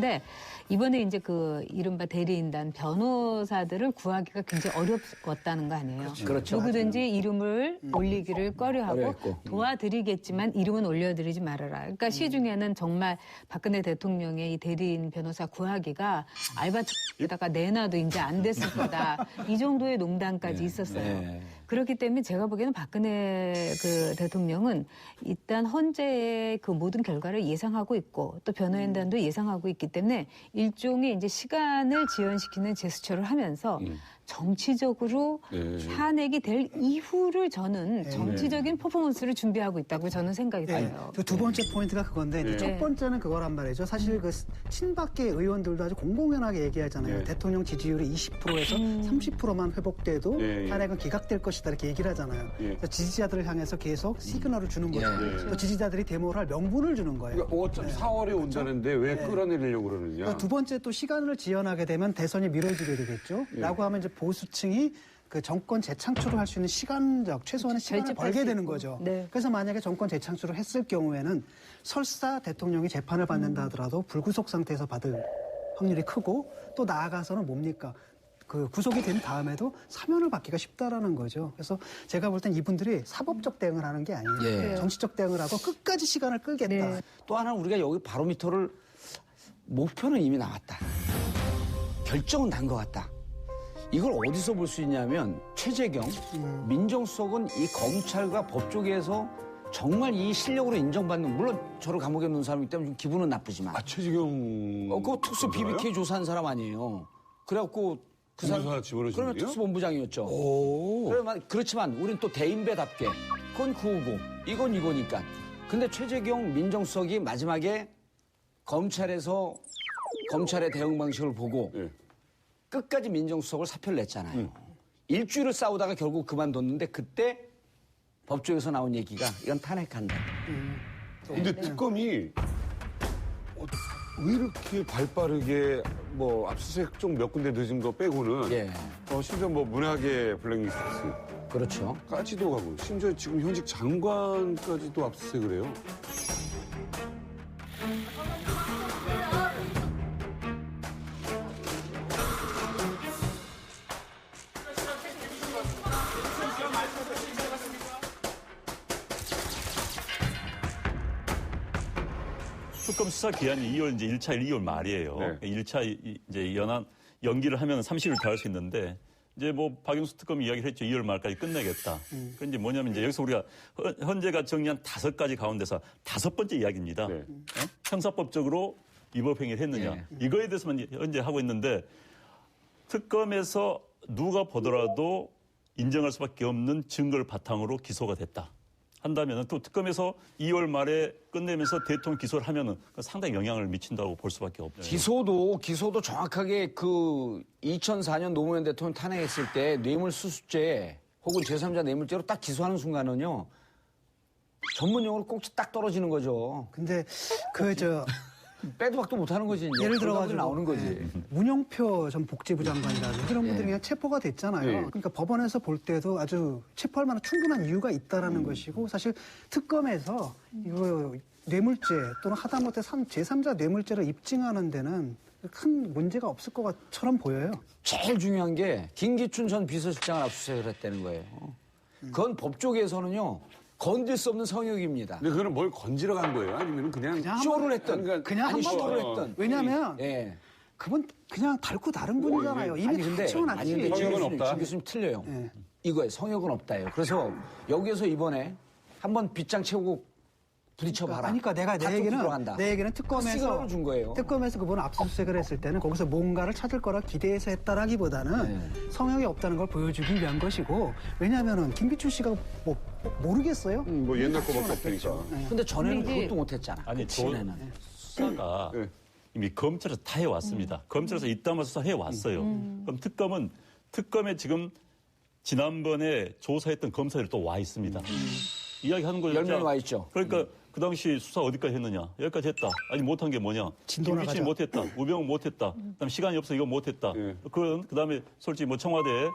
그런데 이번에 이제 그 이른바 대리인단 변호사들을 구하기가 굉장히 어려웠다는 거 아니에요. 그렇죠. 누구든지 이름을 올리기를 꺼려하고 어려웠고. 도와드리겠지만 이름은 올려드리지 말아라. 그러니까 시중에는 정말 박근혜 대통령의 이 대리인 변호사 구하기가 알바에다가 내놔도 이제 안 됐을 거다. 이 정도의 농담까지 있었어요. 네. 그렇기 때문에 제가 보기에는 박근혜 그 대통령은 일단 헌재의 그 모든 결과를 예상하고 있고 또 변호인단도 예상하고 있기 때문에 일종의 이제 시간을 지연시키는 제스처를 하면서 정치적으로 탄핵이 될 이후를 저는 정치적인 퍼포먼스를 준비하고 있다고 저는 생각이 들어요. 그 두 번째 포인트가 그건데 이제 첫 번째는 그거란 말이죠. 사실 그 친박계 의원들도 아주 공공연하게 얘기하잖아요. 대통령 지지율이 20%에서 30%만 회복돼도 탄핵은 기각될 것이다 이렇게 얘기를 하잖아요. 그래서 지지자들을 향해서 계속 시그널을 주는 거죠. 또 지지자들이 데모를 할 명분을 주는 거예요. 그러니까 4월에 온다는데 왜 끌어내리려고 그러느냐. 그러니까 두 번째 또 시간을 지연하게 되면 대선이 미뤄지게 되겠죠. 라고 하면 이제 보수층이 그 정권 재창출을 할 수 있는 시간적 최소한의 시간을 벌게 되는 거죠. 네. 그래서 만약에 정권 재창출을 했을 경우에는 설사 대통령이 재판을 받는다 하더라도 불구속 상태에서 받을 확률이 크고 또 나아가서는 뭡니까? 그 구속이 된 다음에도 사면을 받기가 쉽다라는 거죠. 그래서 제가 볼 땐 이분들이 사법적 대응을 하는 게 아니에요. 정치적 대응을 하고 끝까지 시간을 끌겠다. 또 하나 우리가 여기 바로미터를 목표는 이미 나왔다. 결정은 난 것 같다. 이걸 어디서 볼 수 있냐면 최재경 민정수석은 이 검찰과 법조계에서 정말 이 실력으로 인정받는, 물론 저를 감옥에 넣는 사람이기 때문에 좀 기분은 나쁘지만. 최지경. 그거 특수 BBK 조사한 사람 아니에요. 그래갖고 그 사람 그러면 특수본부장이었죠. 그렇지만 우린 또 대인배답게 그건 그거고 이건 이거니까. 근데 최재경 민정수석이 마지막에 검찰에서 검찰의 대응 방식을 보고 끝까지 민정수석을 사표를 냈잖아요. 일주일을 싸우다가 결국 그만뒀는데 그때 법조에서 나온 얘기가 이건 탄핵한다. 근데 특검이 왜 이렇게 발빠르게 뭐 압수수색 좀 몇 군데 늦은 거 빼고는 심지어 뭐 문학의 블랙리스트 그렇죠. 까지도 가고 심지어 지금 현직 장관까지도 압수수색을 해요. 특검 수사 기한이 2월 이제 1차 2월 말이에요. 1차 이제 연기를 하면 30일 더 할 수 있는데 이제 뭐 박영수 특검 이야기를 했죠. 2월 말까지 끝내겠다. 그 이제 뭐냐면 이제 여기서 우리가 헌재가 정리한 5가지 가운데서 5번째 이야기입니다. 형사법적으로 위법 행위를 했느냐. 이거에 대해서만 현재 하고 있는데 특검에서 누가 보더라도 인정할 수밖에 없는 증거를 바탕으로 기소가 됐다. 한다면은 또 특검에서 2월 말에 끝내면서 대통령 기소를 하면은 상당히 영향을 미친다고 볼 수밖에 없죠. 기소도 정확하게 그 2004년 노무현 대통령 탄핵했을 때 뇌물수수죄 혹은 제3자 뇌물죄로 딱 기소하는 순간은요 전문용어로 꼭지 딱 떨어지는 거죠. 근데 빼도 박도 못하는 거지. 이제. 예를 들어가지고 나오는 거지. 문영표 전 복지부 장관이라든지 그런 분들이 그냥 체포가 됐잖아요. 그러니까 법원에서 볼 때도 아주 체포할 만한 충분한 이유가 있다라는 것이고 사실 특검에서 이거 뇌물죄 또는 하다못해 제3자 뇌물죄를 입증하는 데는 큰 문제가 없을 것처럼 보여요. 제일 중요한 게 김기춘 전 비서실장을 압수수색을 했다는 거예요. 그건 법조계에서는요. 건질 수 없는 성역입니다. 근데 그거는 뭘 건지러 간 거예요? 아니면 그냥 쇼를 했던. 그냥 한 번 쇼를 했던. 왜냐하면 그분 그냥 닳고 다른 분이잖아요. 이미 다 채워놨지. 근데 성역은 없다. 진 교수님 틀려요. 이거에 성역은 없다예요. 그래서 여기에서 이번에 한번 빗장 채우고 부딪혀봐라. 그러니까 내가 내 얘기는 특검에서 준 거예요. 특검에서 그분 압수수색을 했을 때는 거기서 뭔가를 찾을 거라 기대해서 했다라기보다는 성역이 없다는 걸 보여주기 위한 것이고 왜냐하면은 김기춘 씨가 뭐 모르겠어요. 뭐 옛날 거밖에 없으니까. 근데 전에는 그것도 못했잖아. 아니 전에는 수사가 이미 검찰에서 다 해왔습니다. 검찰에서 이따만 수사해왔어요. 그럼 특검에 지금 지난번에 조사했던 검사들이 또 와 있습니다. 이야기하는 거죠. 10명 와 있죠. 그러니까 그 당시 수사 어디까지 했느냐. 여기까지 했다. 아니 못한 게 뭐냐. 김기춘이 못했다. 우병우 못했다. 그다음 시간이 없어 이거 못했다. 그다음에 솔직히 뭐 청와대에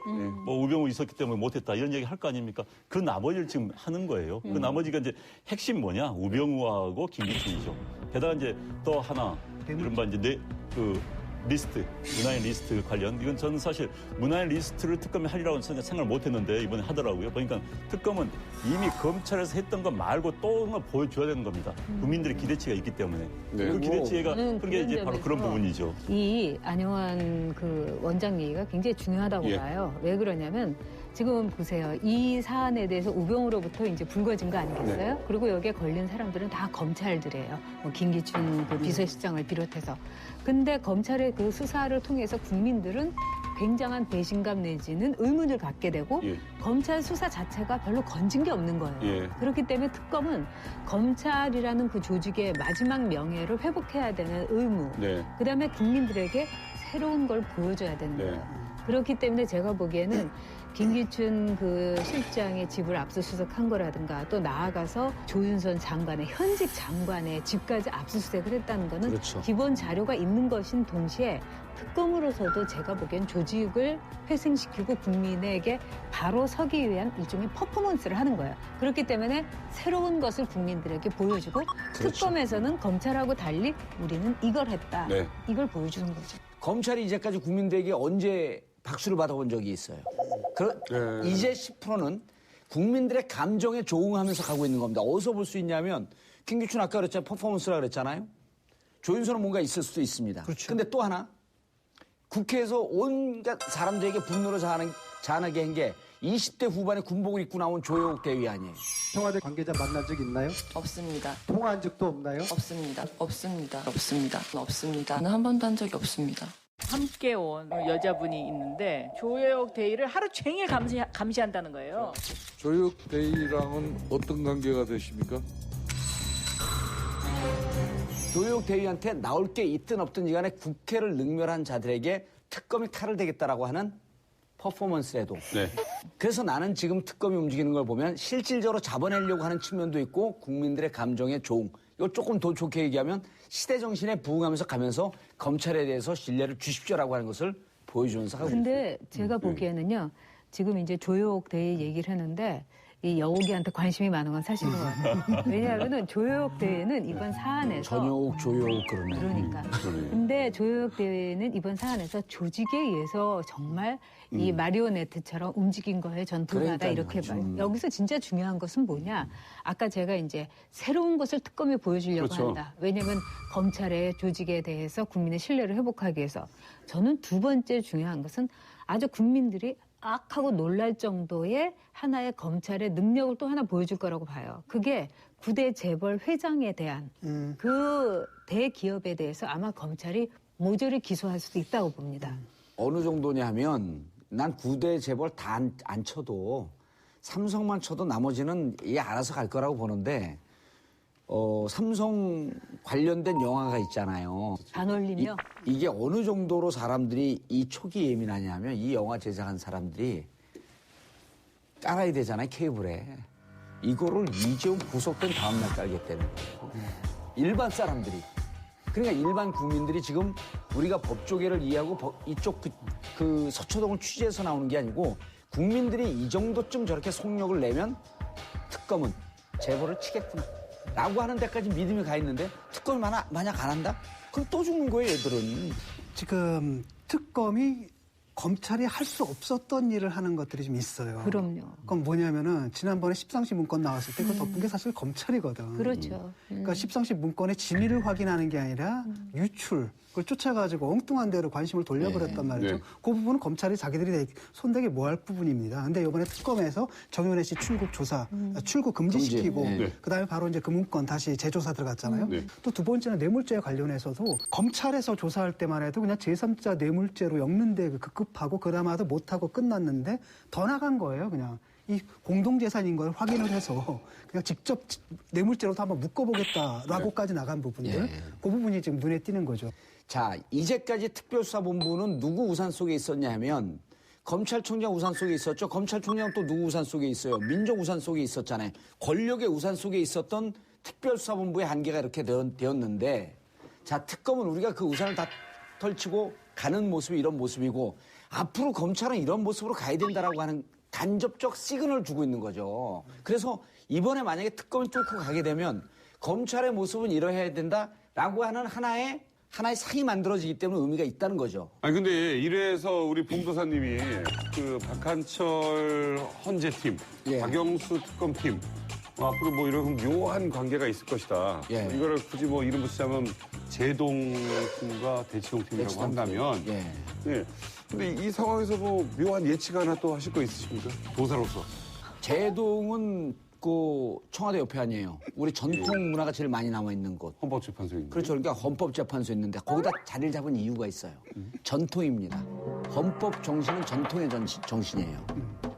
뭐 우병우 있었기 때문에 못했다. 이런 얘기 할 거 아닙니까? 그 나머지를 지금 하는 거예요. 그 나머지가 이제 핵심 뭐냐. 우병우하고 김기춘이죠. 게다가 이제 또 하나 이른바 이제 그 리스트, 문화인 리스트 관련 이건 저는 사실 문화인 리스트를 특검이 하리라고 생각을 못했는데 이번에 하더라고요. 보니까 특검은 이미 검찰에서 했던 것 말고 또 뭔가 보여줘야 되는 겁니다. 국민들의 기대치가 있기 때문에 그 기대치가 그게 이제 바로 그런 부분이죠. 이 안용환 그 원장 얘기가 굉장히 중요하다고 봐요. 왜 그러냐면 지금 보세요. 이 사안에 대해서 우병우로부터 이제 불거진 거 아니겠어요? 그리고 여기에 걸린 사람들은 다 검찰들이에요. 뭐 김기춘 그 비서실장을 비롯해서. 근데 검찰의 그 수사를 통해서 국민들은 굉장한 배신감 내지는 의문을 갖게 되고 검찰 수사 자체가 별로 건진 게 없는 거예요. 그렇기 때문에 특검은 검찰이라는 그 조직의 마지막 명예를 회복해야 되는 의무, 그다음에 국민들에게 새로운 걸 보여줘야 되는 거예요. 그렇기 때문에 제가 보기에는 김기춘 그 실장의 집을 압수수색한 거라든가 또 나아가서 조윤선 장관의 현직 장관의 집까지 압수수색을 했다는 거는 그렇죠. 기본 자료가 있는 것인 동시에 특검으로서도 제가 보기엔 조직을 회생시키고 국민에게 바로 서기 위한 일종의 퍼포먼스를 하는 거예요. 그렇기 때문에 새로운 것을 국민들에게 보여주고 그렇죠. 특검에서는 검찰하고 달리 우리는 이걸 했다. 이걸 보여주는 거죠. 검찰이 이제까지 국민들에게 언제 박수를 받아본 적이 있어요. 이제 10%는 국민들의 감정에 조응하면서 가고 있는 겁니다. 어디서 볼 수 있냐면 김기춘 아까 그랬잖아요. 퍼포먼스라 그랬잖아요. 조윤선은 뭔가 있을 수도 있습니다. 그렇죠. 근데 또 하나 국회에서 온갖 사람들에게 분노를 자아나게 한 게 20대 후반에 군복을 입고 나온 조혁 대위 아니에요. 청와대 관계자 만난 적 있나요? 없습니다. 통화한 적도 없나요? 없습니다. 없습니다. 없습니다. 없습니다. 한 번도 한 적이 없습니다. 함께 온 여자분이 있는데 조혁 대위를 하루 종일 감시한다는 거예요. 조혁 대위랑은 어떤 관계가 되십니까? 조혁 대위한테 나올 게 있든 없든지 간에 국회를 능멸한 자들에게 특검이 칼을 대겠다라고 하는 퍼포먼스에도. 그래서 나는 지금 특검이 움직이는 걸 보면 실질적으로 잡아내려고 하는 측면도 있고 국민들의 감정의 조응. 이거 조금 더 좋게 얘기하면 시대 정신에 부응하면서 가면서 검찰에 대해서 신뢰를 주십시오라고 하는 것을 보여주면서 하고 있어요. 근데 제가 보기에는요. 지금 이제 조혁 대위 얘기를 했는데 이 여옥이한테 관심이 많은 건 사실인 것 같아요. 왜냐하면 조혁 대위는 이번 사안에서 전효옥, 조효옥 그러네. 그러니까. 근데 조혁 대위는 이번 사안에서 조직에 의해서 정말 이 마리오네트처럼 움직인 거에 전 불과하다 이렇게 봐요. 여기서 진짜 중요한 것은 뭐냐? 아까 제가 이제 새로운 것을 특검에 보여주려고 한다. 왜냐하면 검찰의 조직에 대해서 국민의 신뢰를 회복하기 위해서. 저는 두 번째 중요한 것은 아주 국민들이 악하고 놀랄 정도의 하나의 검찰의 능력을 또 하나 보여줄 거라고 봐요. 그게 9대 재벌 회장에 대한 그 대기업에 대해서 아마 검찰이 모조리 기소할 수도 있다고 봅니다. 어느 정도냐 하면 난 9대 재벌 다 안 쳐도 삼성만 쳐도 나머지는 얘 알아서 갈 거라고 보는데 삼성 관련된 영화가 있잖아요. 안 올리며? 이게 어느 정도로 사람들이 이 초기 예민하냐면 이 영화 제작한 사람들이 깔아야 되잖아요, 케이블에. 이거를 이재용 구속된 다음날 깔겠다는 거예요. 일반 사람들이. 그러니까 일반 국민들이 지금 우리가 법조계를 이해하고 이쪽 그 서초동을 취재해서 나오는 게 아니고 국민들이 이 정도쯤 저렇게 속력을 내면 특검은 재벌을 치겠구나. 라고 하는 데까지 믿음이 가 있는데 특검이 만약 안 한다? 그럼 또 죽는 거예요, 얘들은. 지금 특검이 검찰이 할 수 없었던 일을 하는 것들이 좀 있어요. 그럼요. 그건 뭐냐면은 지난번에 십상시 문건 나왔을 때 그거 덮은 게 사실 검찰이거든. 그렇죠. 그러니까 십상시 문건의 진위를 확인하는 게 아니라 유출, 그걸 쫓아가지고 엉뚱한 데로 관심을 돌려버렸단 말이죠. 그 부분은 검찰이 자기들이 손대게 뭐 할 부분입니다. 근데 이번에 특검에서 정윤회 씨 출국 조사, 출국 금지시키고 그다음에 바로 이제 그 문건 다시 재조사 들어갔잖아요. 또 두 번째는 뇌물죄에 관련해서도 검찰에서 조사할 때만 해도 그냥 제3자 뇌물죄로 엮는데 급급하고 그나마도 못하고 끝났는데 더 나간 거예요, 그냥. 이 공동재산인 걸 확인을 해서 그냥 직접 뇌물죄로도 한번 묶어보겠다라고까지 나간 부분들. 그 부분이 지금 눈에 띄는 거죠. 자, 이제까지 특별수사본부는 누구 우산 속에 있었냐 하면 검찰총장 우산 속에 있었죠. 검찰총장은 또 누구 우산 속에 있어요. 민족 우산 속에 있었잖아요. 권력의 우산 속에 있었던 특별수사본부의 한계가 이렇게 되었는데 자, 특검은 우리가 그 우산을 다 털치고 가는 모습이 이런 모습이고 앞으로 검찰은 이런 모습으로 가야 된다라고 하는 간접적 시그널을 주고 있는 거죠. 그래서 이번에 만약에 특검이 뚫고 가게 되면 검찰의 모습은 이러해야 된다라고 하는 하나의 하나의 상이 만들어지기 때문에 의미가 있다는 거죠. 아니 근데 이래서 우리 봉도사님이 그 박한철 헌재팀, 박영수 특검팀 앞으로 뭐 이런 묘한 관계가 있을 것이다. 이거를 굳이 뭐 이름 붙이자면 제동팀과 대치동팀이라고 한다면. 근데 이 상황에서 뭐 묘한 예측 하나 또 하실 거 있으십니까? 도사로서. 제동은 그 청와대 옆에 아니에요. 우리 전통 문화가 제일 많이 남아 있는 곳. 헌법재판소에 있는. 그렇죠. 그러니까 헌법재판소에 있는데 거기다 자리를 잡은 이유가 있어요. 전통입니다. 헌법 정신은 전통의 정신이에요.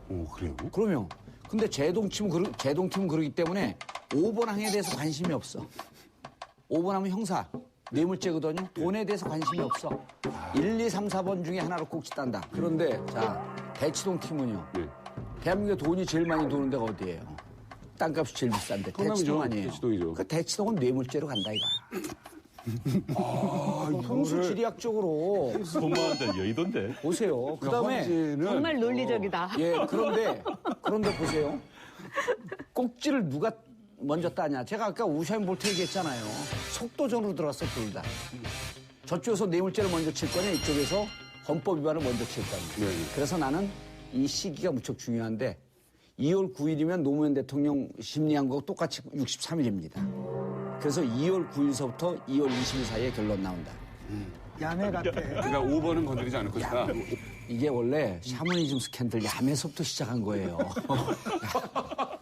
오, 그래요? 그럼요. 근데 제동팀은 그러기 때문에 5번 항에 대해서 관심이 없어. 5번 하면 형사, 뇌물죄거든요. 돈에 대해서 관심이 없어. 1, 2, 3, 4번 중에 하나로 꼭지 딴다. 그런데 자, 대치동 팀은요. 대한민국에 돈이 제일 많이 도는 데가 어디예요? 땅값이 제일 비싼데 대치동 아니에요. 대치동이죠. 그 대치동은 뇌물죄로 간다 이거. 풍수 지리학적으로 돈 많은데 여의도인데. 보세요. 그다음에 정말 논리적이다. 그런데 보세요. 꼭지를 누가 먼저 따냐? 제가 아까 우사인 볼트 얘기했잖아요. 속도전으로 들어갔어 둘 다. 저쪽에서 뇌물죄를 먼저 칠 거냐, 이쪽에서 헌법 위반을 먼저 칠 거냐. 그래서 나는 이 시기가 무척 중요한데 2월 9일이면 노무현 대통령 심리한 거하고 똑같이 63일입니다. 그래서 2월 9일서부터 2월 20일 사이에 결론 나온다. 야매 같아. 그러니까 5번은 건드리지 않을 것이다. 이게 원래 샤머니즘 스캔들 야매서부터 시작한 거예요.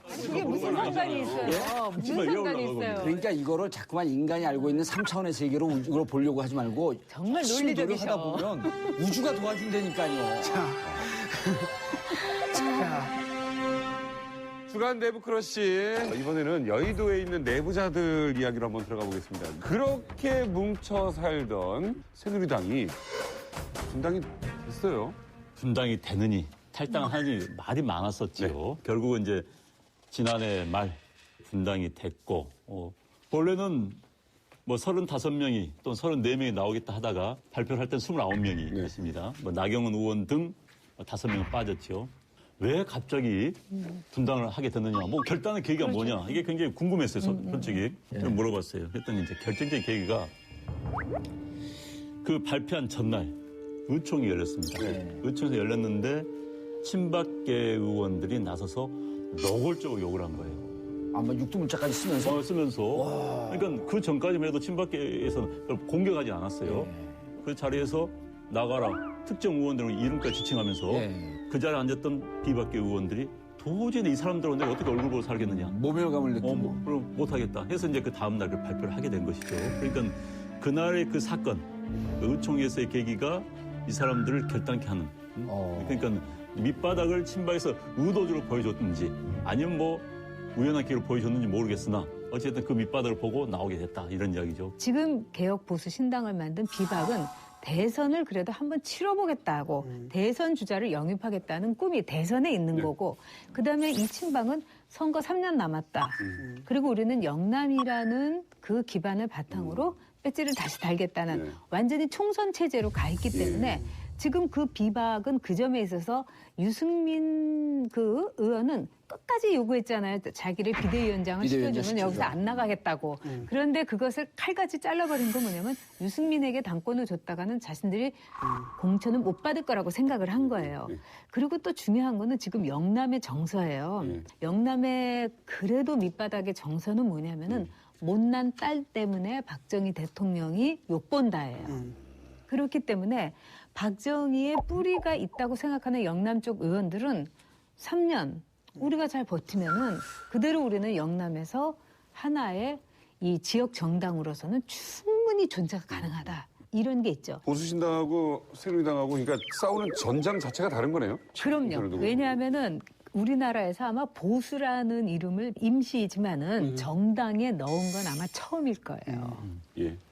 그게 무슨 상관이 있어요? 무슨 상관이 있어요? 그러니까 이거를 자꾸만 인간이 알고 있는 3차원의 세계로 우주로 보려고 하지 말고 정말 열심히 논리적이셔. 노력하다 보면 우주가 도와준다니까요. 주간 내부 크러쉬. 이번에는 여의도에 있는 내부자들 이야기로 한번 들어가 보겠습니다. 그렇게 뭉쳐 살던 새누리당이 분당이 됐어요. 분당이 되느니 탈당하니 말이 많았었지요. 결국은 이제 지난해 말 분당이 됐고 원래는 뭐 35명이 또는 34명이 나오겠다 하다가 발표를 할 땐 29명이 됐습니다. 뭐 나경원 의원 등 5명은 빠졌죠. 왜 갑자기 분당을 하게 됐느냐. 뭐 결단의 계기가 뭐냐. 이게 굉장히 궁금했어요. 솔직히. 좀 물어봤어요. 그랬더니 이제 결정적인 계기가 그 발표한 전날 의총이 열렸습니다. 의총에서 열렸는데 친박계 의원들이 나서서 노골적으로 욕을 한 거예요. 아마 육두문자까지 쓰면서? 쓰면서. 그러니까 그 전까지만 해도 친박계에서는 공격하지 않았어요. 그 자리에서 나가라. 특정 의원들은 이름까지 지칭하면서 그 자리에 앉았던 비박계 의원들이 도저히 이 사람들은 내가 어떻게 얼굴 보고 살겠느냐. 모멸감을 느끼고. 그럼 못하겠다. 해서 이제 그 다음날 그 발표를 하게 된 것이죠. 그러니까 그날의 그 사건, 그 의총에서의 계기가 이 사람들을 결단케 하는. 그러니까 밑바닥을 친박에서 의도적으로 보여줬는지 아니면 뭐 우연한 기회로 보여줬는지 모르겠으나 어쨌든 그 밑바닥을 보고 나오게 됐다. 이런 이야기죠. 지금 개혁 보수 신당을 만든 비박은 대선을 그래도 한번 치러보겠다고 대선 주자를 영입하겠다는 꿈이 대선에 있는 거고 그다음에 이 친박은 선거 3년 남았다. 그리고 우리는 영남이라는 그 기반을 바탕으로 배지를 다시 달겠다는 완전히 총선 체제로 가 있기 때문에 지금 그 비박은 그 점에 있어서 유승민 그 의원은 끝까지 요구했잖아요. 자기를 비대위원장을 시켜주면 여기서 안 나가겠다고. 그런데 그것을 칼같이 잘라버린 건 뭐냐면 유승민에게 당권을 줬다가는 자신들이 공천을 못 받을 거라고 생각을 한 거예요. 그리고 또 중요한 거는 지금 영남의 정서예요. 영남의 그래도 밑바닥의 정서는 뭐냐면은 못난 딸 때문에 박정희 대통령이 욕본다예요. 그렇기 때문에 박정희의 뿌리가 있다고 생각하는 영남 쪽 의원들은 3년 우리가 잘 버티면은 그대로 우리는 영남에서 하나의 이 지역 정당으로서는 충분히 존재가 가능하다. 이런 게 있죠. 보수신당하고 새누리당하고 그러니까 싸우는 전장 자체가 다른 거네요. 그럼요. 왜냐하면은 우리나라에서 아마 보수라는 이름을 임시이지만은 정당에 넣은 건 아마 처음일 거예요.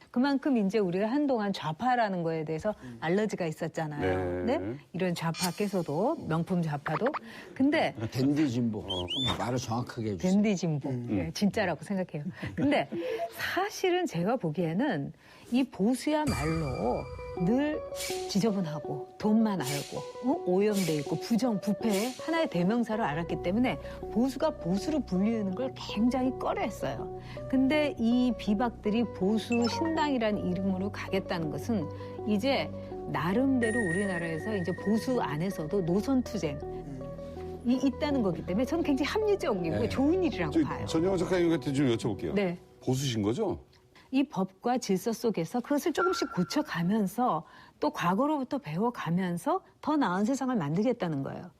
그만큼 이제 우리가 한동안 좌파라는 거에 대해서 알러지가 있었잖아요. 네? 이런 좌파께서도 명품 좌파도. 근데 댄디 진보. 말을 정확하게 해주세요. 댄디 진보. 네, 진짜라고 생각해요. 근데 사실은 제가 보기에는 이 보수야말로 늘 지저분하고 돈만 알고 오염돼 있고 부정, 부패의 하나의 대명사로 알았기 때문에 보수가 보수로 불리우는 걸 굉장히 꺼려했어요. 근데 이 비박들이 보수 신당이라는 이름으로 가겠다는 것은 이제 나름대로 우리나라에서 이제 보수 안에서도 노선 투쟁이 있다는 거기 때문에 저는 굉장히 합리적이고 좋은 일이라고 봐요. 전영호 작가님한테 좀 여쭤볼게요. 네. 보수신 거죠? 이 법과 질서 속에서 그것을 조금씩 고쳐가면서 또 과거로부터 배워가면서 더 나은 세상을 만들겠다는 거예요.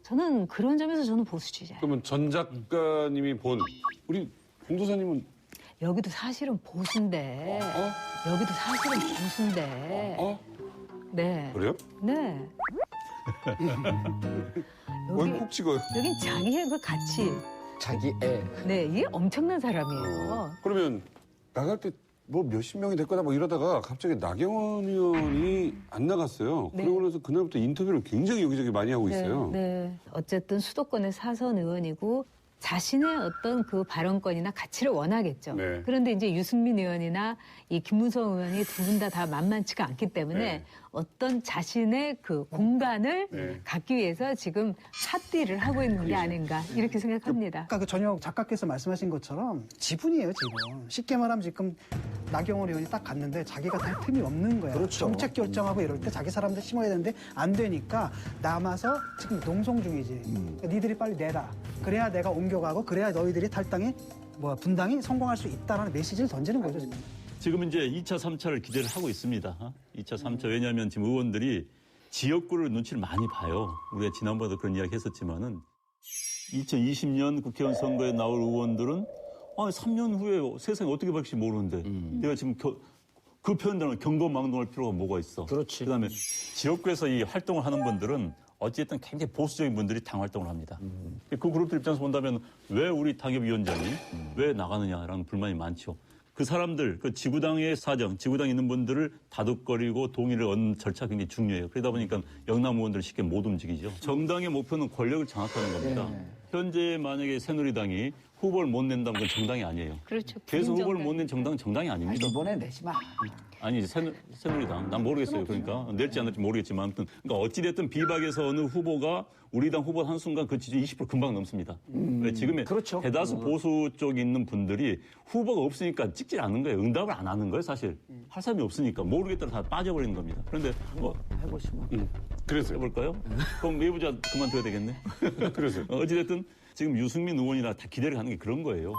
저는 그런 점에서 저는 보수주의자예요. 그러면 전 작가님이 본 우리 봉도사님은 여기도 사실은 보수인데 여기도 사실은 보수인데 네. 그래요? 네. 뭘 콕 찍어요? 여긴 자기의 그 가치. 자기 애. 네, 이게 엄청난 사람이에요. 그러면 나갈 때 뭐 몇십 명이 될 거다 뭐 이러다가 갑자기 나경원 의원이 안 나갔어요. 네. 그러고 나서 그날부터 인터뷰를 굉장히 여기저기 많이 하고 있어요. 네. 어쨌든 수도권의 사선 의원이고 자신의 어떤 그 발언권이나 가치를 원하겠죠. 네. 그런데 이제 유승민 의원이나 이 김무성 의원이 두 분 다 만만치가 않기 때문에 네. 어떤 자신의 그 공간을 네. 갖기 위해서 지금 핫딜을 하고 있는 게 아닌가 이렇게 생각합니다. 아까 그 전혁 작가께서 말씀하신 것처럼 지분이에요, 지분. 쉽게 말하면 지금 나경원 의원이 딱 갔는데 자기가 할 틈이 없는 거야. 그렇죠. 정책 결정하고 이럴 때 자기 사람들 심어야 되는데 안 되니까 남아서 지금 농성 중이지. 그러니까 니들이 빨리 내라. 그래야 내가 옮겨가고 그래야 너희들이 탈당이 분당이 성공할 수 있다라는 메시지를 던지는 거죠, 지금. 지금 이제 2차, 3차를 기대를 하고 있습니다. 2차, 3차. 왜냐하면 지금 의원들이 지역구를 눈치를 많이 봐요. 우리가 지난번에도 그런 이야기 했었지만은 2020년 국회의원 선거에 나올 의원들은 3년 후에 세상이 어떻게 바뀔지 모르는데 내가 지금 그 표현대로 경거망동할 필요가 뭐가 있어. 그렇지. 그다음에 지역구에서 이 활동을 하는 분들은 어쨌든 굉장히 보수적인 분들이 당 활동을 합니다. 그 그룹들 입장에서 본다면 왜 우리 당협위원장이 왜 나가느냐라는 불만이 많죠. 그 사람들, 그 지구당의 사정, 지구당에 있는 분들을 다독거리고 동의를 얻는 절차가 굉장히 중요해요. 그러다 보니까 영남 의원들을 쉽게 못 움직이죠. 정당의 목표는 권력을 장악하는 겁니다. 현재 만약에 새누리당이 후보를 못 낸다면 그건 정당이 아니에요. 그렇죠. 계속 후보를 못 낸 정당은 정당이 아닙니다. 이번에 내지 마. 아니, 새누리당. 난 모르겠어요. 그러니까. 낼지 안 낼지 모르겠지만. 아무튼. 그러니까 어찌됐든 비박에서 어느 후보가 우리 당 후보 한순간 그 지지 20% 금방 넘습니다. 지금의 그렇죠. 대다수 보수 쪽에 있는 분들이 후보가 없으니까 찍질 않는 거예요. 응답을 안 하는 거예요, 사실. 할 사람이 없으니까. 모르겠다고 다 빠져버리는 겁니다. 그런데 해보시면. 그래서 해볼까요? 그럼 외부자 그만둬야 되겠네. 그래서 어찌됐든 지금 유승민 의원이나 다 기대를 하는 게 그런 거예요.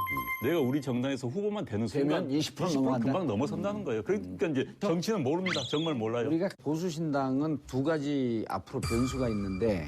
내가 우리 정당에서 후보만 되는 순간 되면 20% 넘어간다? 금방 넘어선다는 거예요. 그러니까 이제 정치는 모릅니다. 정말 몰라요. 우리가 보수신당은 두 가지 앞으로 변수가 있는데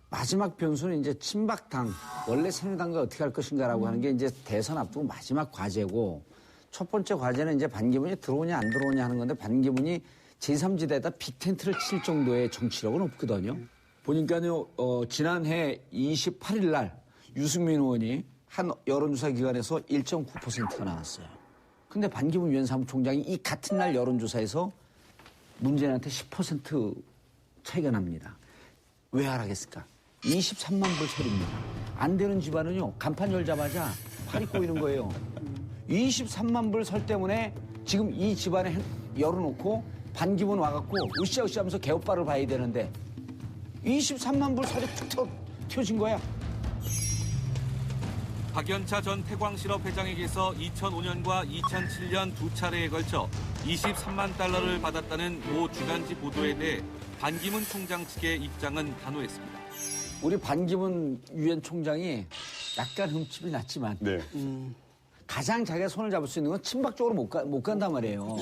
마지막 변수는 이제 친박당, 원래 새누리당과 어떻게 할 것인가라고 하는 게 이제 대선 앞두고 마지막 과제고 첫 번째 과제는 이제 반기문이 들어오냐 안 들어오냐 하는 건데 반기문이 제3지대에다 빅텐트를 칠 정도의 정치력은 없거든요. 보니까요, 지난해 28일 날 유승민 의원이 한 여론조사 기관에서 1.9%가 나왔어요. 근데 반기문 유엔 사무총장이 이 같은 날 여론조사에서 문재인한테 10% 차이가 납니다. 왜 하라겠을까? 23만 불 세입니다. 안 되는 집안은요, 간판 열자마자 팔이 꼬이는 거예요. 23만 불 설 때문에 지금 이 집안에 열어놓고 반기문 와갖고 으쌰으쌰 하면서 개오빠를 봐야 되는데 23만 불 설이 툭 튀어진 거야. 박연차 전 태광실업 회장에게서 2005년과 2007년 두 차례에 걸쳐 23만 달러를 받았다는 모 주간지 보도에 대해 반기문 총장 측의 입장은 단호했습니다. 우리 반기문 유엔 총장이 약간 흠집이 났지만 네. 가장 자기가 손을 잡을 수 있는 건 친박 쪽으로 못 간단 말이에요.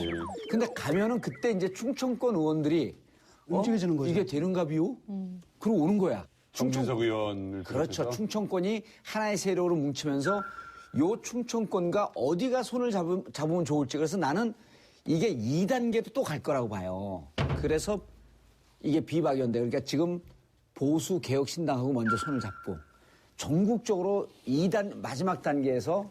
근데 가면은 그때 이제 충청권 의원들이 움직여지는 거죠. 이게 되는가 비요? 그러고 오는 거야. 정진석 의원을 그렇죠. 비롯해서. 충청권이 하나의 세력으로 뭉치면서 요 충청권과 어디가 손을 잡으면 좋을지. 그래서 나는 이게 2단계도 또 갈 거라고 봐요. 그래서 이게 비박연대. 그러니까 지금 보수 개혁신당하고 먼저 손을 잡고 전국적으로 마지막 단계에서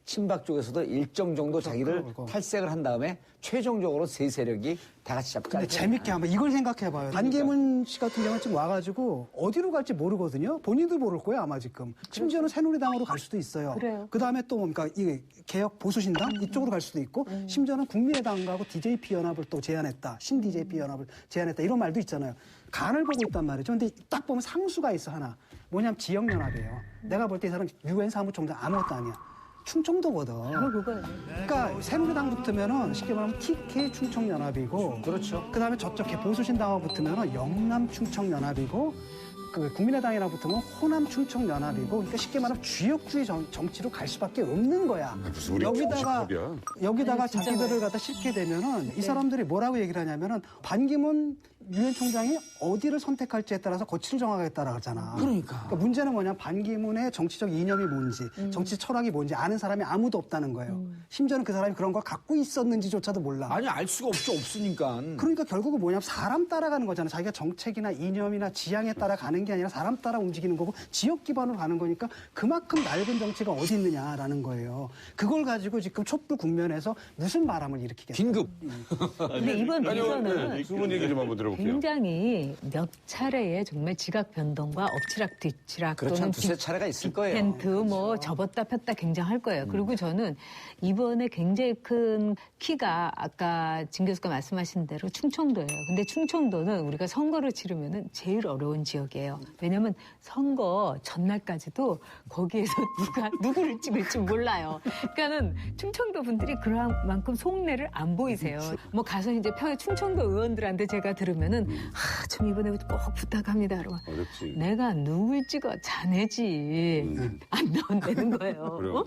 친박 쪽에서도 일정 정도 자기를 그거. 탈색을 한 다음에 최종적으로 세 세력이 다 같이 잡지 근데 않겠냐. 재밌게 한번 이걸 생각해봐요. 반기문 씨 같은 경우는 지금 와가지고 어디로 갈지 모르거든요. 본인도 모를 거예요, 아마 지금. 심지어는 새누리당으로 갈 수도 있어요. 그래요. 그다음에 또 뭡니까, 이 개혁 보수신당 이쪽으로 갈 수도 있고, 심지어는 국민의당하고 DJP 연합을 또 제안했다. 신 DJP 연합을 제안했다. 이런 말도 있잖아요. 간을 보고 있단 말이죠. 근데 딱 보면 상수가 있어, 하나. 뭐냐면 지역연합이에요. 내가 볼 때 이 사람 UN 사무총장 아무것도 아니야. 충청도거든. 그거예요. 그러니까 새누리당 붙으면은 쉽게 말하면 TK 충청연합이고, 그렇죠. 그다음에 저쪽 보수신당하고 붙으면은 영남 충청연합이고, 그 국민의당이랑 붙으면 호남 충청연합이고, 그러니까 쉽게 말하면 주역주의 정치로 갈 수밖에 없는 거야. 무슨 우리 여기다가 자기들을 갖다 싣게 되면은 이 사람들이 뭐라고 얘기를 하냐면은 반기문 유엔 총장이 어디를 선택할지에 따라서 거취를 정하겠다라고 하잖아. 그러니까 문제는 뭐냐, 반기문의 정치적 이념이 뭔지, 정치 철학이 뭔지 아는 사람이 아무도 없다는 거예요. 심지어는 그 사람이 그런 걸 갖고 있었는지조차도 몰라. 아니 알 수가 없죠. 없으니까. 그러니까 결국은 뭐냐면 사람 따라가는 거잖아. 자기가 정책이나 이념이나 지향에 따라 가는 게 아니라 사람 따라 움직이는 거고 지역 기반으로 가는 거니까 그만큼 낡은 정치가 어디 있느냐라는 거예요. 그걸 가지고 지금 촛불 국면에서 무슨 바람을 일으키겠다. 긴급. 근데 이번 대선은 두 분 얘기 좀 한번 들어볼게요. 굉장히 몇 차례의 정말 지각 변동과 엎치락 뒤치락 그렇죠. 또는 한 두세 차례가 있을 거예요. 빅텐트 뭐 접었다 폈다 굉장할 거예요. 그리고 저는 이번에 굉장히 큰 키가 아까 진 교수가 말씀하신 대로 충청도예요. 근데 충청도는 우리가 선거를 치르면은 제일 어려운 지역이에요. 왜냐하면 선거 전날까지도 거기에서 누구를 찍을지 몰라요. 그러니까는 충청도 분들이 그만큼 속내를 안 보이세요. 뭐 가서 이제 충청도 의원들한테 제가 들으면은 좀 이번에 꼭 부탁합니다. 그러면 어렵지. 내가 누굴 찍어 자네지 안 나온다는 거예요.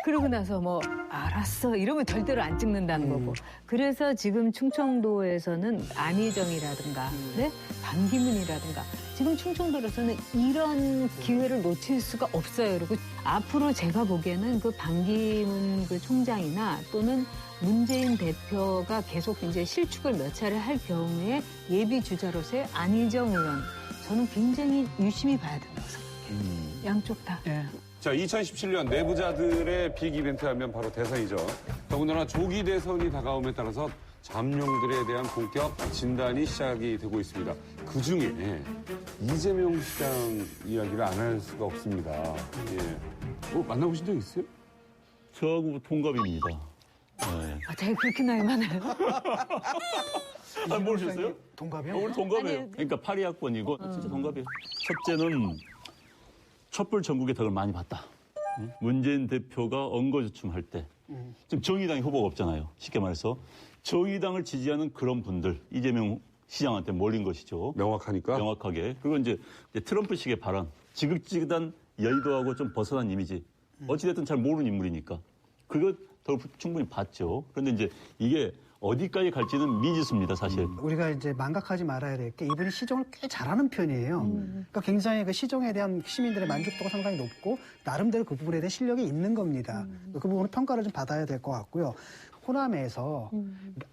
그러고 나서 뭐 알았어 이러면 절대로 안 찍는다는 거고. 그래서 지금 충청도에서는 안희정이라든가 네? 반기문이라든가 지금 충청도에서는 이런 기회를 놓칠 수가 없어요. 그리고 앞으로 제가 보기에는 그 반기문 그 총장이나 또는 문재인 대표가 계속 이제 실축을 몇 차례 할 경우에 예비 주자로서의 안희정 의원 저는 굉장히 유심히 봐야 된다고 생각해요. 양쪽 다. 예. 자, 2017년 내부자들의 빅 이벤트 하면 바로 대선이죠. 더군다나 조기 대선이 다가옴에 따라서 잠룡들에 대한 본격 진단이 시작이 되고 있습니다. 그중에 이재명 시장 이야기를 안 할 수가 없습니다. 예. 뭐 만나보신 적 있어요? 저하고 동갑입니다. 네. 제가 그렇게 나이 많아요? 모르셨어요? 동갑이요? 우리 동갑이에요. 그러니까 82학번이고 진짜 동갑이에요. 첫째는 촛불 전국의 덕을 많이 봤다. 문재인 대표가 언거주춤할 때 지금 정의당이 후보가 없잖아요. 쉽게 말해서 정의당을 지지하는 그런 분들 이재명 시장한테 몰린 것이죠. 명확하니까? 명확하게. 그리고 이제 트럼프식의 발언, 지극지긋한 여의도하고 좀 벗어난 이미지. 어찌됐든 잘 모르는 인물이니까. 그거 더 충분히 봤죠. 그런데 이제 이게 어디까지 갈지는 미지수입니다, 사실. 우리가 이제 망각하지 말아야 될 게 이분이 시정을 꽤 잘하는 편이에요. 그러니까 굉장히 그 시정에 대한 시민들의 만족도가 상당히 높고 나름대로 그 부분에 대한 실력이 있는 겁니다. 그 부분을 평가를 좀 받아야 될 것 같고요. 호남에서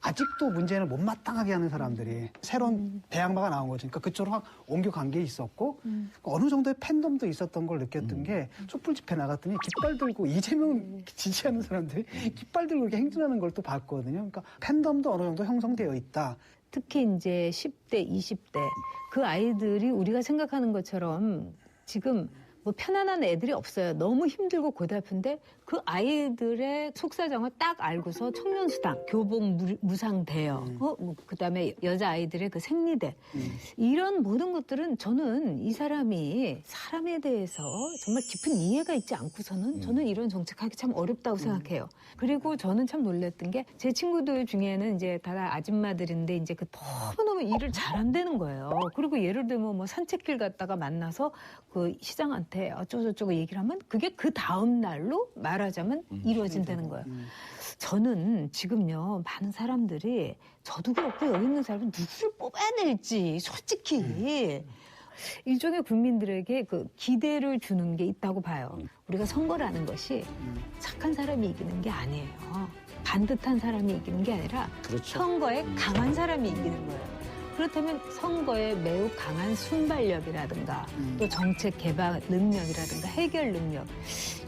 아직도 문재인을 못마땅하게 하는 사람들이 새로운 대항마가 나온 거죠. 그러니까 그쪽으로 확 옮겨간 게 있었고 어느 정도의 팬덤도 있었던 걸 느꼈던 게 촛불 집회 나갔더니 깃발 들고 이재명 지지하는 사람들이 깃발 들고 이렇게 행진하는 걸 또 봤거든요. 그러니까 팬덤도 어느 정도 형성되어 있다. 특히 이제 10대, 20대 그 아이들이 우리가 생각하는 것처럼 지금 뭐 편안한 애들이 없어요. 너무 힘들고 고달픈데 그 아이들의 속사정을 딱 알고서 청년수당, 교복 무상대여, 그다음에 여자아이들의 그 생리대 이런 모든 것들은 저는 이 사람이 사람에 대해서 정말 깊은 이해가 있지 않고서는 저는 이런 정책하기 참 어렵다고 생각해요. 그리고 저는 참 놀랐던 게 제 친구들 중에는 이제 다 아줌마들인데 이제 그 너무너무 일을 잘한다는 거예요. 그리고 예를 들면 뭐 산책길 갔다가 만나서 그 시장한테 어쩌고저쩌고 얘기를 하면 그게 그 다음 날로 말하자면 이루어진다는 거예요. 저는 지금요 많은 사람들이 저도 그렇고 여기 있는 사람은 누구를 뽑아야 될지 솔직히 일종의 국민들에게 그 기대를 주는 게 있다고 봐요. 우리가 선거라는 것이 착한 사람이 이기는 게 아니에요. 반듯한 사람이 이기는 게 아니라 그렇죠. 선거에 강한 사람이 이기는 거예요. 그렇다면 선거에 매우 강한 순발력이라든가 또 정책 개발 능력이라든가 해결 능력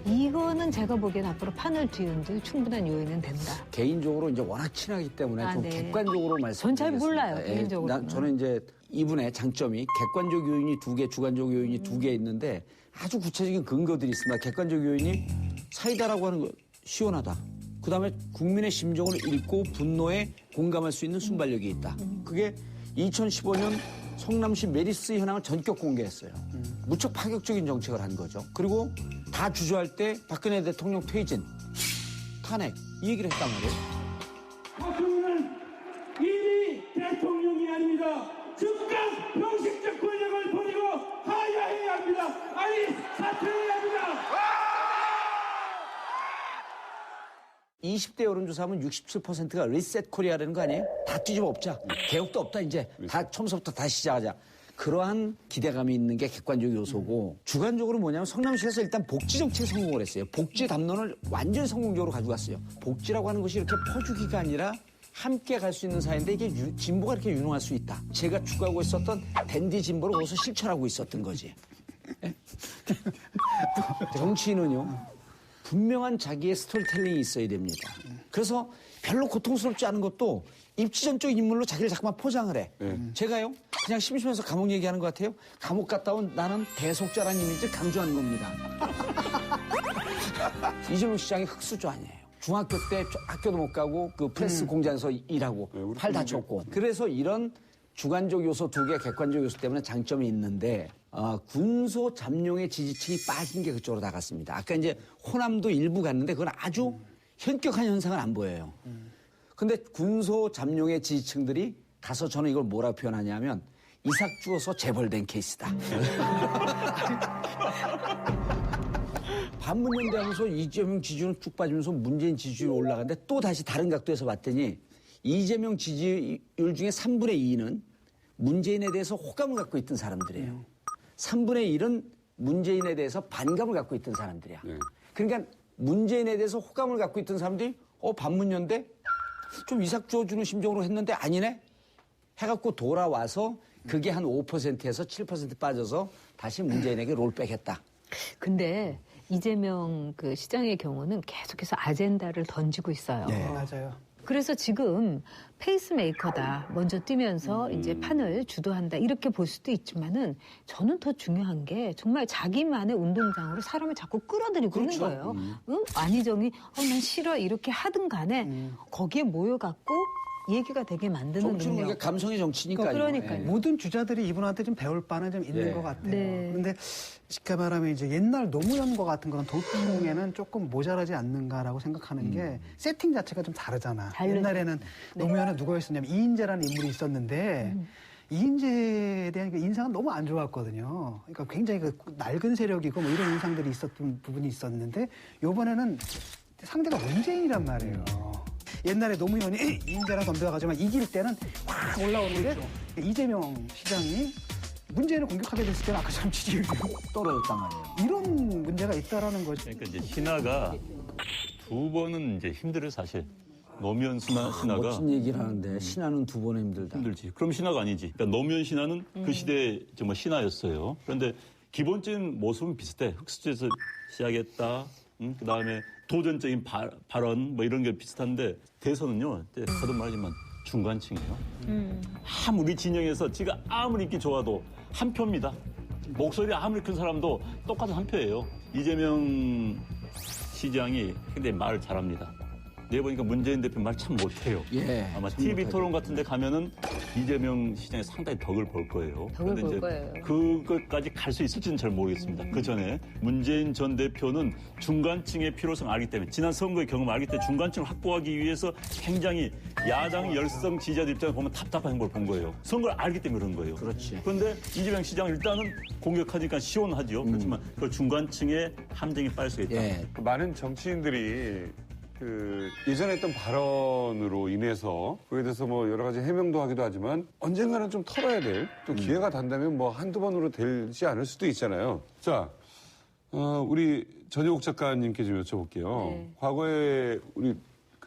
이거는 제가 보기엔 앞으로 판을 뒤흔들 충분한 요인은 된다. 개인적으로 이제 워낙 친하기 때문에 좀 네. 객관적으로 말씀드리겠습니다. 전 잘 몰라요, 개인적으로. 저는 이제 이분의 장점이 객관적 요인이 2개, 주관적 요인이 2개 있는데 아주 구체적인 근거들이 있습니다. 객관적 요인이 사이다라고 하는 거 시원하다. 그다음에 국민의 심정을 읽고 분노에 공감할 수 있는 순발력이 있다. 그게 2015년 성남시 메리스 현황을 전격 공개했어요. 무척 파격적인 정책을 한 거죠. 그리고 다 주저할 때 박근혜 대통령 퇴진, 탄핵 이 얘기를 했단 말이에요. 박근혜는 이미 대통령이 아닙니다. 즉각 병식적 권력을 버리고 하야해야 합니다. 아니 사퇴해야 합니다. 20대 여론조사하면 67%가 리셋 코리아라는 거 아니에요? 다 뒤집어 엎자. 개혁도 없다 이제. 다 처음부터 다시 시작하자. 그러한 기대감이 있는 게 객관적 요소고 주관적으로 뭐냐면 성남시에서 일단 복지 정책에 성공을 했어요. 복지 담론을 완전히 성공적으로 가져갔어요. 복지라고 하는 것이 이렇게 퍼주기가 아니라 함께 갈 수 있는 사회인데 이게 진보가 이렇게 유능할 수 있다. 제가 추구하고 있었던 댄디 진보를 거기서 실천하고 있었던 거지. 정치인은요. 분명한 자기의 스토리텔링이 있어야 됩니다. 그래서 별로 고통스럽지 않은 것도 입지전적 인물로 자기를 자꾸만 포장을 해. 제가요 그냥 심심해서 감옥 얘기하는 것 같아요. 감옥 갔다 온 나는 대속자라는 이미지를 강조하는 겁니다. 이재명 시장이 흑수저 아니에요. 중학교 때 학교도 못 가고 그 프레스 공장에서 일하고 팔 다쳤고. 그래서 이런 주관적 요소 2개, 객관적 요소 때문에 장점이 있는데 군소 잠룡의 지지층이 빠진 게 그쪽으로 나갔습니다. 아까 이제 호남도 일부 갔는데 그건 아주 현격한 현상은 안 보여요. 근데 군소 잠룡의 지지층들이 가서 저는 이걸 뭐라고 표현하냐면 이삭 주어서 재벌된 케이스다. 반문연대 하면서 이재명 지지율은 쭉 빠지면서 문재인 지지율이 올라가는데 또 다시 다른 각도에서 봤더니 이재명 지지율 중에 3분의 2는 문재인에 대해서 호감을 갖고 있던 사람들이에요. 3분의 1은 문재인에 대해서 반감을 갖고 있던 사람들이야. 그러니까 문재인에 대해서 호감을 갖고 있던 사람들이 반문연대 좀 이삭 주어주는 심정으로 했는데 아니네? 해갖고 돌아와서 그게 한 5%에서 7% 빠져서 다시 문재인에게 롤백했다. 근데 이재명 그 시장의 경우는 계속해서 아젠다를 던지고 있어요. 네, 맞아요. 그래서 지금 페이스메이커다. 먼저 뛰면서 이제 판을 주도한다. 이렇게 볼 수도 있지만은 저는 더 중요한 게 정말 자기만의 운동장으로 사람을 자꾸 끌어들이고 있는 거예요. 안희정이 난 싫어 이렇게 하든 간에 거기에 모여갖고 얘기가 되게 만드는 정치는 능력. 감성의 정치니까요. 그러니까요. 모든 주자들이 이분한테 좀 배울 바는 좀 있는 것 같아요. 그런데 쉽게 말하면 이제 옛날 노무현과 같은 그런 도통에는 조금 모자라지 않는가라고 생각하는 게 세팅 자체가 좀 다르잖아. 옛날에는 노무현은 누구였었냐면 이인재라는 인물이 있었는데 이인재에 대한 그 인상은 너무 안 좋았거든요. 그러니까 굉장히 그 낡은 세력이고 뭐 이런 인상들이 있었던 부분이 있었는데 이번에는 상대가 문재인이란 말이에요. 옛날에 노무현이 이인재랑 덤벼가지고 이길 때는 확 올라오는데 이재명 시장이 문재인을 공격하게 됐을 때는 아까처럼 지지율이 떨어졌단 말이에요. 이런 문제가 있다라는 거죠. 그러니까 이제 신하가 2번은 이제 힘들어요, 사실. 노무현 신하가 멋진 얘기를 하는데 신하는 2번 힘들다. 힘들지. 그럼 신하가 아니지. 그러니까 노무현 신하는 그 시대에 정말 신하였어요. 그런데 기본적인 모습은 비슷해. 흑수저에서 시작했다. 그다음에 도전적인 발언 뭐 이런 게 비슷한데 대선은요. 거듭 말하지만 중간층이에요. 아무리 진영에서 지가 아무리 인기 좋아도 한 표입니다. 목소리 아무리 큰 사람도 똑같은 한 표예요. 이재명 시장이 굉장히 말을 잘합니다. 내보니까 문재인 대표 말 참 못해요. 아마 TV 토론 같은 데 가면은 이재명 시장이 상당히 덕을 볼 거예요. 덕을 볼 거예요. 그것까지 갈 수 있을지는 잘 모르겠습니다. 그 전에 문재인 전 대표는 중간층의 필요성을 알기 때문에 지난 선거의 경험을 알기 때문에 중간층을 확보하기 위해서 굉장히 야당 열성 지지자들 입장에 보면 답답한 행보를 본 거예요. 선거를 알기 때문에 그런 거예요. 그렇지. 그런데 이재명 시장은 일단은 공격하니까 시원하죠. 그렇지만 그 중간층의 함정이 빠질 수 있다. 많은 정치인들이 예전에 했던 발언으로 인해서 거기에 대해서 뭐 여러 가지 해명도 하기도 하지만 언젠가는 좀 털어야 될 또 기회가 된다면 뭐 한두 번으로 되지 않을 수도 있잖아요. 자, 우리 전효옥 작가님께 좀 여쭤볼게요. 과거에 우리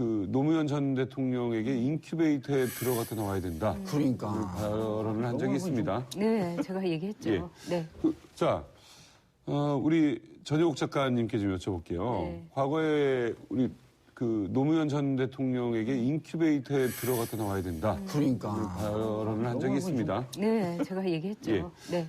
그 노무현 전 대통령에게 인큐베이터에 들어갔다 나와야 된다. 그러니까. 발언을 한 적이 있습니다. 네, 제가 얘기했죠. 예. 네. 자, 우리 전효옥 작가님께 좀 여쭤볼게요. 네. 과거에 우리 그 노무현 전 대통령에게 인큐베이터에 들어갔다 나와야 된다. 그러니까. 발언을 한 적이 있습니다. 네, 제가 얘기했죠. 예. 네.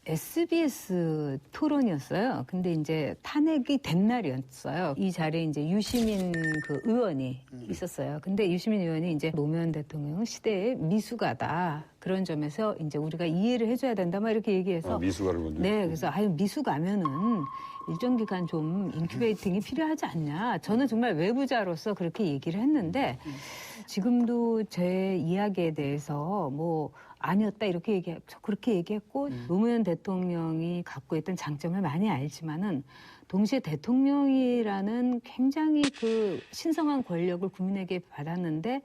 SBS 토론이었어요. 근데 이제 탄핵이 된 날이었어요. 이 자리에 이제 유시민 그 의원이 있었어요. 근데 유시민 의원이 이제 노무현 대통령은 시대의 미숙아다. 그런 점에서 이제 우리가 이해를 해줘야 된다. 막 이렇게 얘기해서. 미숙아를 먼저. 네, 그래서 미숙아면은 일정 기간 좀 인큐베이팅이 필요하지 않냐. 저는 정말 외부자로서 그렇게 얘기를 했는데 지금도 제 이야기에 대해서 뭐 아니었다 이렇게 그렇게 얘기했고 노무현 대통령이 갖고 있던 장점을 많이 알지만은 동시에 대통령이라는 굉장히 그 신성한 권력을 국민에게 받았는데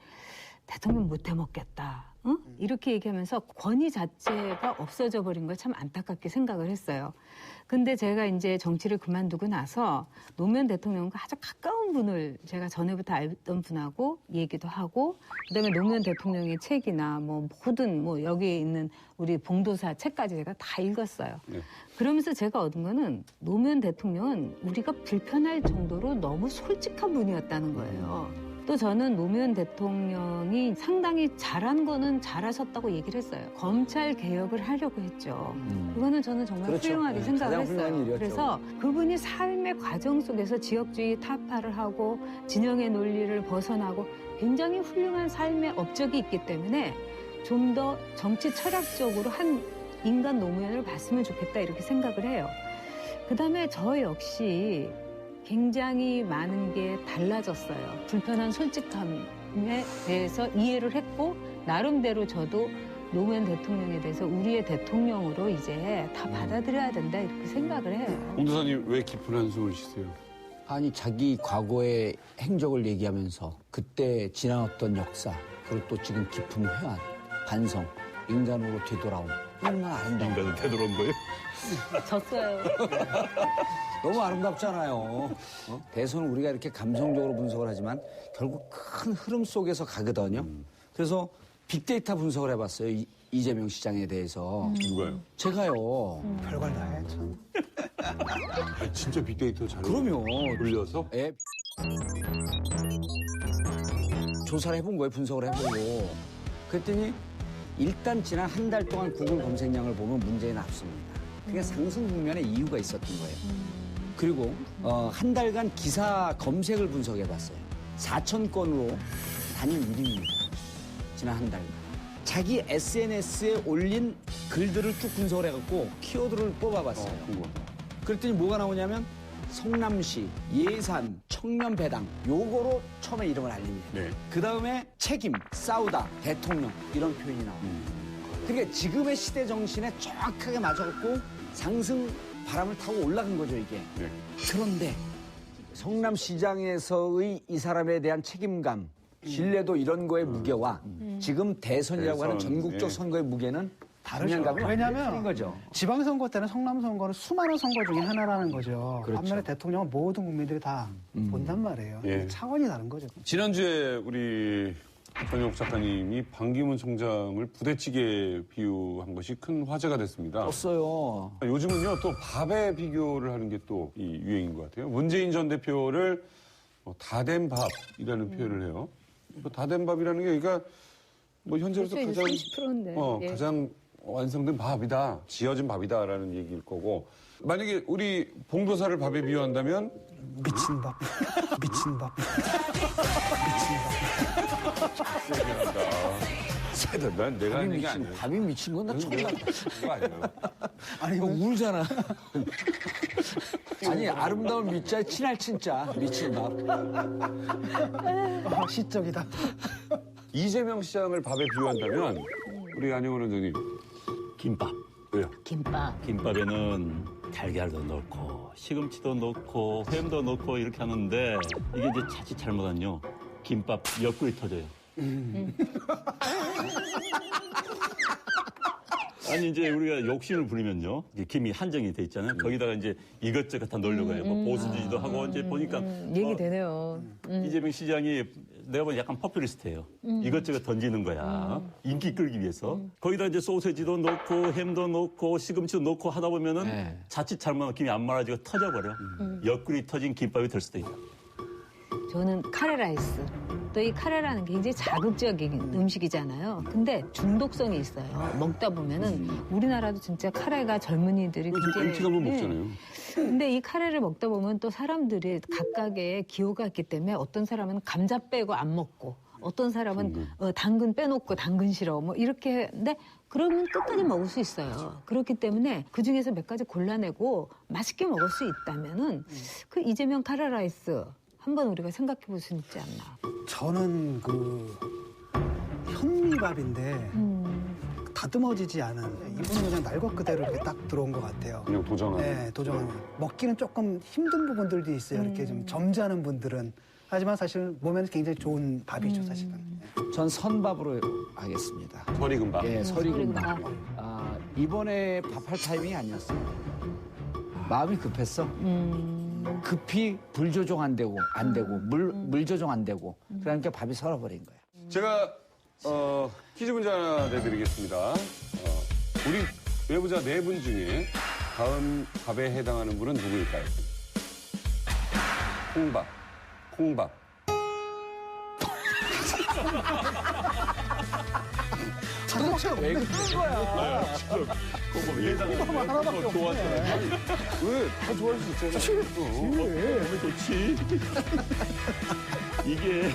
대통령 못 해먹겠다. 응? 이렇게 얘기하면서 권위 자체가 없어져 버린 걸 참 안타깝게 생각을 했어요. 근데 제가 이제 정치를 그만두고 나서 노무현 대통령과 아주 가까운 분을 제가 전에부터 알던 분하고 얘기도 하고 그다음에 노무현 대통령의 책이나 뭐 모든 뭐 여기에 있는 우리 봉도사 책까지 제가 다 읽었어요. 네. 그러면서 제가 얻은 거는 노무현 대통령은 우리가 불편할 정도로 너무 솔직한 분이었다는 거예요. 또 저는 노무현 대통령이 상당히 잘한 거는 잘하셨다고 얘기를 했어요. 검찰 개혁을 하려고 했죠. 그거는 저는 정말 그렇죠. 훌륭하게 네, 생각을 가장 훌륭한 했어요. 일이었죠. 그래서 그분이 삶의 과정 속에서 지역주의 타파를 하고 진영의 논리를 벗어나고 굉장히 훌륭한 삶의 업적이 있기 때문에 좀 더 정치 철학적으로 한 인간 노무현을 봤으면 좋겠다 이렇게 생각을 해요. 그다음에 저 역시 굉장히 많은 게 달라졌어요. 불편한 솔직함에 대해서 이해를 했고 나름대로 저도 노무현 대통령에 대해서 우리의 대통령으로 이제 다 받아들여야 된다 이렇게 생각을 해요. 봉도사님 왜 깊은 한숨을 쉬세요? 아니 자기 과거의 행적을 얘기하면서 그때 지나왔던 역사 그리고 또 지금 깊은 회한, 반성, 인간으로 되돌아옴 얼마나 아름다운 인간으로 되돌아온 거예요? 졌어요. 너무 아름답잖아요. 대선은 우리가 이렇게 감성적으로 분석을 하지만 결국 큰 흐름 속에서 가거든요. 그래서 빅데이터 분석을 해봤어요. 이재명 시장에 대해서. 누가요? 제가요. 별걸 다 해, 참. 아니, 진짜 빅데이터 잘 그럼요. 돌려서? 예. 조사를 해본 거예요. 분석을 해보고. 그랬더니 일단 지난 한 달 동안 구글 검색량을 보면 문재인은 앞섭니다. 그게 상승 국면에 이유가 있었던 거예요. 그리고 한 달간 기사 검색을 분석해봤어요. 4,000건으로 단일 1위입니다. 지난 한 달간. 자기 SNS에 올린 글들을 쭉 분석을 해갖고 키워드를 뽑아봤어요. 그랬더니 뭐가 나오냐면 성남시, 예산, 청년 배당 요거로 처음에 이름을 알립니다. 네. 그다음에 책임, 싸우다, 대통령 이런 표현이 나옵니다. 그러니까 지금의 시대 정신에 정확하게 맞아갖고 상승 바람을 타고 올라간 거죠 이게. 네. 그런데 성남시장에서의 이 사람에 대한 책임감, 신뢰도 이런 거의 무게와 지금 대선이라고 하는 전국적 선거의 무게는 다르죠. 틀린 왜냐하면 거죠. 지방선거 때는 성남 선거는 수많은 선거 중에 하나라는 거죠. 그렇죠. 반면에 대통령은 모든 국민들이 다 본단 말이에요. 예. 차원이 다른 거죠. 지난주에 우리 전효옥 작가님이 반기문 총장을 부대찌개 비유한 것이 큰 화제가 됐습니다. 떴어요. 요즘은요 또 밥에 비교를 하는 게 또 이 유행인 것 같아요. 문재인 전 대표를 다된 밥이라는 표현을 해요. 다된 밥이라는 게 그러니까 뭐 현재로서 가장 30%인데. 예. 가장 완성된 밥이다, 지어진 밥이다라는 얘기일 거고 만약에 우리 봉도사를 밥에 비유한다면 미친 밥. 미친 밥. 세다. 난 내가 하는 얘기 아니야. 밥이 미친 건 나 처음 봤어. 그거 아니에요. 아니 이거 울잖아. 아니 아름다운 미자에 친할 친자 미친 밥. 시적이다. 이재명 시장을 밥에 비유한다면 우리 안영원 원장님 김밥. 왜요? 김밥에는 달걀도 넣고 시금치도 넣고 햄도 넣고 이렇게 하는데 이게 이제 자칫 잘못하면요 김밥 옆구리 터져요. 아니 이제 우리가 욕심을 부리면요 김이 한정이 돼 있잖아요. 거기다가 이제 이것저것 다 넣으려고 해요. 뭐 보수지도 하고 이제 보니까 얘기 되네요. 이재명 시장이 내가 보기엔 약간 퍼퓰리스트예요. 이것저것 던지는 거야. 인기 끌기 위해서. 거기다 이제 소세지도 넣고 햄도 넣고 시금치도 넣고 하다 보면은 자칫 잘못하면 김이 안 말아지고 터져버려. 옆구리 터진 김밥이 될 수도 있다. 저는 카레라이스. 또 이 카레라는 게 굉장히 자극적인 음식이잖아요. 근데 중독성이 있어요. 먹다 보면은 우리나라도 진짜 카레가 젊은이들이 굉장히 MT가 한번 먹잖아요. 근데 이 카레를 먹다 보면 또 사람들이 각각의 기호가 있기 때문에 어떤 사람은 감자 빼고 안 먹고 어떤 사람은 당근 빼놓고 당근 싫어 뭐 이렇게 근데 그러면 끝까지 먹을 수 있어요. 그렇기 때문에 그중에서 몇 가지 골라내고 맛있게 먹을 수 있다면은 그 이재명 카레라이스 한번 우리가 생각해 볼 수 있지 않나. 저는 그 현미밥인데 다듬어지지 않은 이분은 그냥 날 것 그대로 이렇게 딱 들어온 것 같아요. 그냥 도전하는. 네, 도전하는. 먹기는 조금 힘든 부분들도 있어요. 이렇게 좀 점잖은 분들은. 하지만 사실 몸에는 굉장히 좋은 밥이죠, 사실은. 전 선밥으로 하겠습니다. 서리금밥. 예, 서리금밥. 이번에 밥할 타이밍이 아니었어요. 마음이 급했어. 급히 불 조정 안 되고 물 조정 안 되고 그러니까 밥이 설어버린 거예요. 제가 퀴즈 문제 하나 내드리겠습니다. 우리 외부자 4분 중에 다음 밥에 해당하는 분은 누구일까요? 콩밥. 도대체 왜 그런 거야? 콩밥만 하나밖에 없네. 왜? 다 좋아할 수 있잖아요. 좋지. 이게